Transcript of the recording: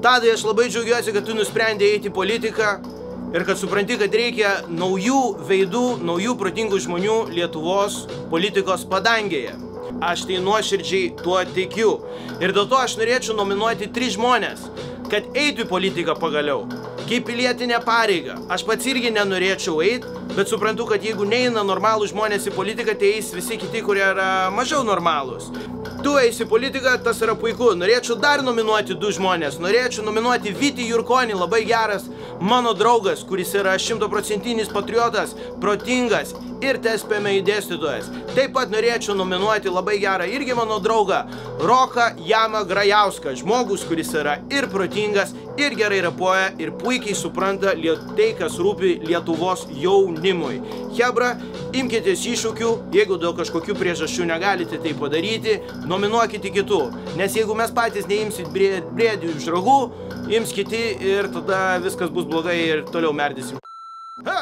Tadai, aš labai džiaugiuosi, kad tu nusprendė eiti į politiką ir kad supranti, kad reikia naujų veidų, naujų protingų žmonių Lietuvos politikos padangėje. Aš tai nuoširdžiai tuo tikiu. Ir dėl to aš norėčiau nominuoti 3 žmonės, kad eitų į politiką pagaliau. Kaip pilietinė pareiga. Aš pats irgi nenorėčiau eiti, bet suprantu, kad jeigu neina normalų žmonės į politiką, tai eis visi kiti, kurie yra mažiau normalūs. Tu eisi į politiką, tas yra puiku. Norėčiau dar nominuoti 2 žmonės. Norėčiau nominuoti Vytį Jurkonį, labai geras mano draugas, kuris yra 100% patriotas, protingas ir TSPMI dėstytojas. Taip pat norėčiau nominuoti labai gerą irgi mano draugą Roką Jamą Grajauską. Žmogus, kuris yra ir protingas, ir gerai rapuoja, ir puikiai supranta tai, kas rūpi Lietuvos jaunimui. Hebra, imkitės iššūkių, jeigu dėl kažkokių priežasčių negalite tai padaryti, nominuokite kitų. Nes jeigu mes patys neimsit briedį iš ragų, ims kiti ir tada viskas bus blogai ir toliau merdysim. Ha!